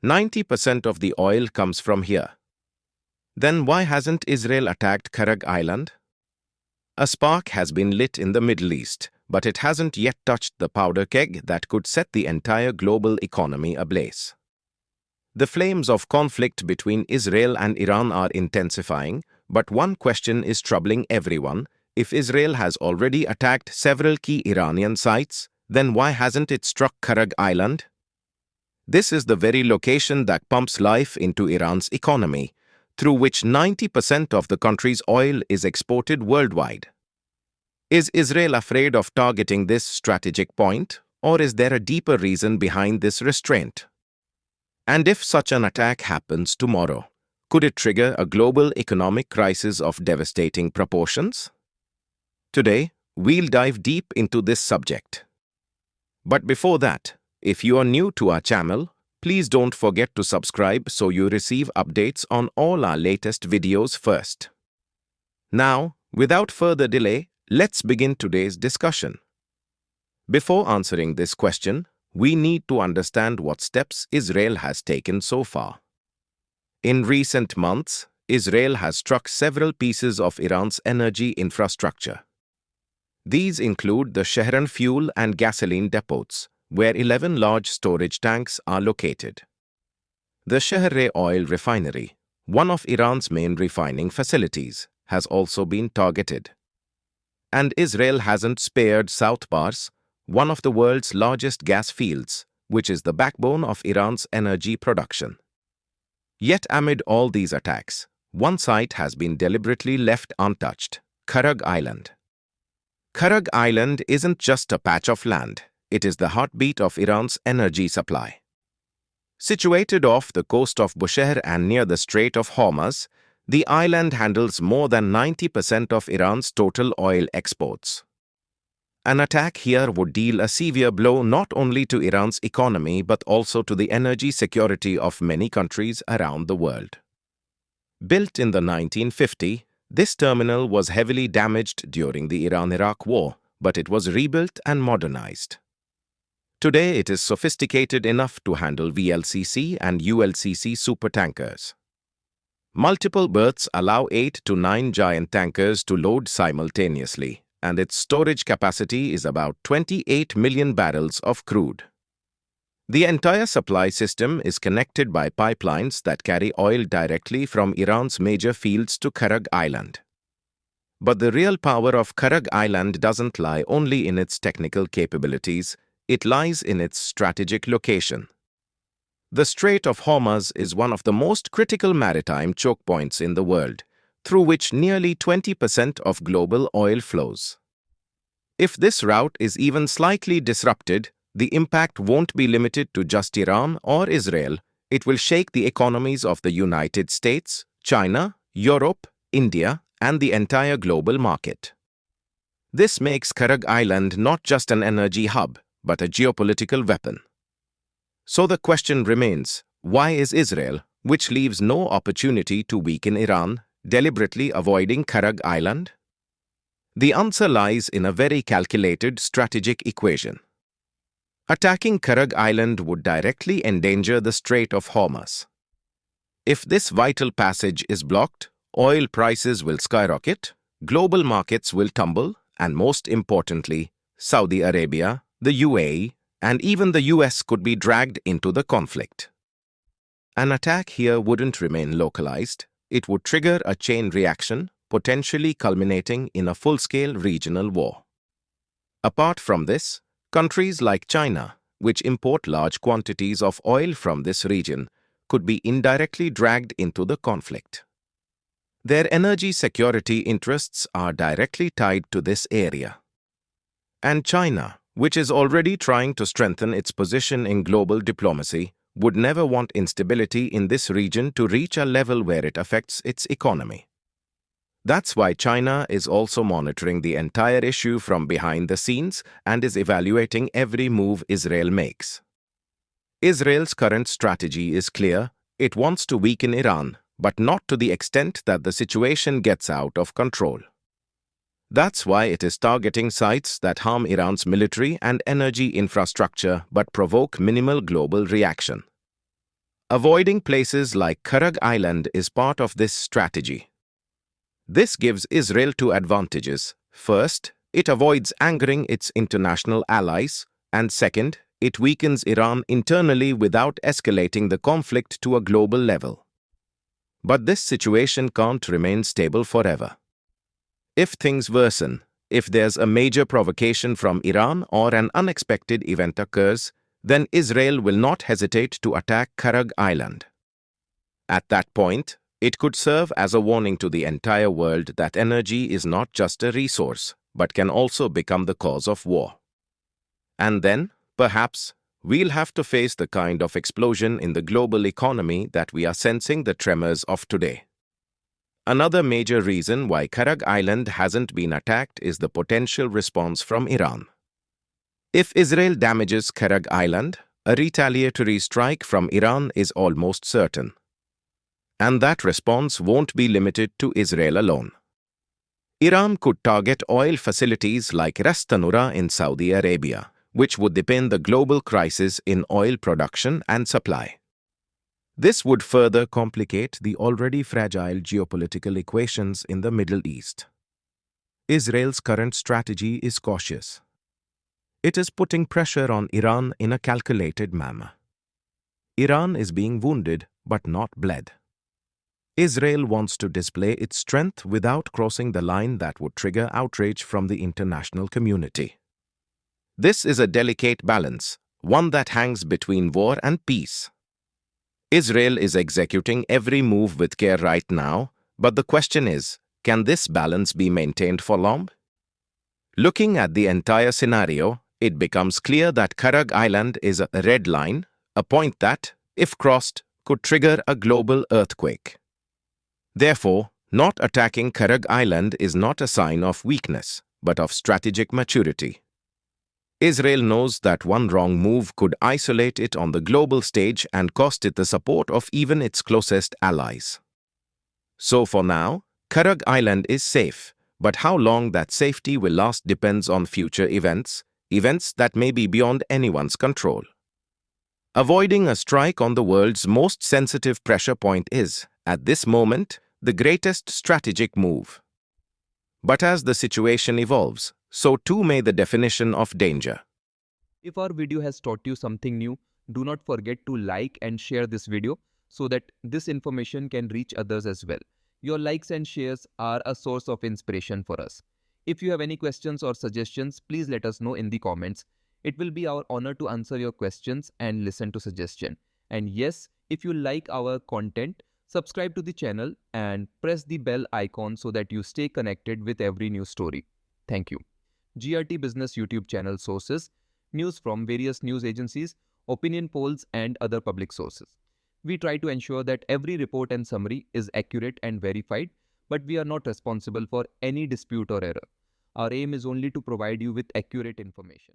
90% of the oil comes from here. Then why hasn't Israel attacked Kharg Island? A spark has been lit in the Middle East, but it hasn't yet touched the powder keg that could set the entire global economy ablaze. The flames of conflict between Israel and Iran are intensifying, but one question is troubling everyone. If Israel has already attacked several key Iranian sites, then why hasn't it struck Kharg Island? This is the very location that pumps life into Iran's economy, through which 90% of the country's oil is exported worldwide. Is Israel afraid of targeting this strategic point, or is there a deeper reason behind this restraint? And if such an attack happens tomorrow, could it trigger a global economic crisis of devastating proportions? Today, we'll dive deep into this subject. But before that, if you are new to our channel, please don't forget to subscribe so you receive updates on all our latest videos first. Now, without further delay, let's begin today's discussion. Before answering this question, we need to understand what steps Israel has taken so far. In recent months, Israel has struck several pieces of Iran's energy infrastructure. These include the Shahran fuel and gasoline depots, where 11 large storage tanks are located. The Shahran oil refinery, one of Iran's main refining facilities, has also been targeted. And Israel hasn't spared South Pars, one of the world's largest gas fields, which is the backbone of Iran's energy production. Yet amid all these attacks, one site has been deliberately left untouched: Kharg Island. Kharg Island isn't just a patch of land, it is the heartbeat of Iran's energy supply. Situated off the coast of Bushehr and near the Strait of Hormuz, the island handles more than 90% of Iran's total oil exports. An attack here would deal a severe blow not only to Iran's economy but also to the energy security of many countries around the world. Built in the 1950s, this terminal was heavily damaged during the Iran-Iraq War, but it was rebuilt and modernized. Today, it is sophisticated enough to handle VLCC and ULCC supertankers. Multiple berths allow 8 to 9 giant tankers to load simultaneously, and its storage capacity is about 28 million barrels of crude. The entire supply system is connected by pipelines that carry oil directly from Iran's major fields to Kharg Island. But the real power of Kharg Island doesn't lie only in its technical capabilities, it lies in its strategic location. The Strait of Hormuz is one of the most critical maritime choke points in the world, through which nearly 20% of global oil flows. If this route is even slightly disrupted, the impact won't be limited to just Iran or Israel. It will shake the economies of the United States, China, Europe, India, and the entire global market. This makes Kharg Island not just an energy hub, but a geopolitical weapon. So the question remains, why is Israel, which leaves no opportunity to weaken Iran, deliberately avoiding Kharg Island? The answer lies in a very calculated strategic equation. Attacking Kharg Island would directly endanger the Strait of Hormuz. If this vital passage is blocked, oil prices will skyrocket, global markets will tumble, and most importantly, Saudi Arabia, the UAE, and even the US could be dragged into the conflict. An attack here wouldn't remain localized. It would trigger a chain reaction, potentially culminating in a full-scale regional war. Apart from this, countries like China, which import large quantities of oil from this region, could be indirectly dragged into the conflict. Their energy security interests are directly tied to this area. And China, which is already trying to strengthen its position in global diplomacy, would never want instability in this region to reach a level where it affects its economy. That's why China is also monitoring the entire issue from behind the scenes and is evaluating every move Israel makes. Israel's current strategy is clear: it wants to weaken Iran, but not to the extent that the situation gets out of control. That's why it is targeting sites that harm Iran's military and energy infrastructure but provoke minimal global reaction. Avoiding places like Kharg Island is part of this strategy. This gives Israel two advantages. First, it avoids angering its international allies, and second, it weakens Iran internally without escalating the conflict to a global level. But this situation can't remain stable forever. If things worsen, if there's a major provocation from Iran or an unexpected event occurs, then Israel will not hesitate to attack Kharg Island. At that point, it could serve as a warning to the entire world that energy is not just a resource, but can also become the cause of war. And then, perhaps, we'll have to face the kind of explosion in the global economy that we are sensing the tremors of today. Another major reason why Kharg Island hasn't been attacked is the potential response from Iran. If Israel damages Kharg Island, a retaliatory strike from Iran is almost certain. And that response won't be limited to Israel alone. Iran could target oil facilities like Ras Tanura in Saudi Arabia, which would deepen the global crisis in oil production and supply. This would further complicate the already fragile geopolitical equations in the Middle East. Israel's current strategy is cautious. It is putting pressure on Iran in a calculated manner. Iran is being wounded but not bled. Israel wants to display its strength without crossing the line that would trigger outrage from the international community. This is a delicate balance, one that hangs between war and peace. Israel is executing every move with care right now, but the question is, can this balance be maintained for long? Looking at the entire scenario, it becomes clear that Kharg Island is a red line, a point that, if crossed, could trigger a global earthquake. Therefore, not attacking Kharg Island is not a sign of weakness, but of strategic maturity. Israel knows that one wrong move could isolate it on the global stage and cost it the support of even its closest allies. So for now, Kharg Island is safe, but how long that safety will last depends on future events that may be beyond anyone's control. Avoiding a strike on the world's most sensitive pressure point is, at this moment, the greatest strategic move. But as the situation evolves, so too may the definition of danger. If our video has taught you something new, do not forget to like and share this video so that this information can reach others as well. Your likes and shares are a source of inspiration for us. If you have any questions or suggestions, please let us know in the comments. It will be our honor to answer your questions and listen to suggestions. And yes, if you like our content, subscribe to the channel and press the bell icon so that you stay connected with every new story. Thank you. GRT Business YouTube channel sources, news from various news agencies, opinion polls and other public sources. We try to ensure that every report and summary is accurate and verified, but we are not responsible for any dispute or error. Our aim is only to provide you with accurate information.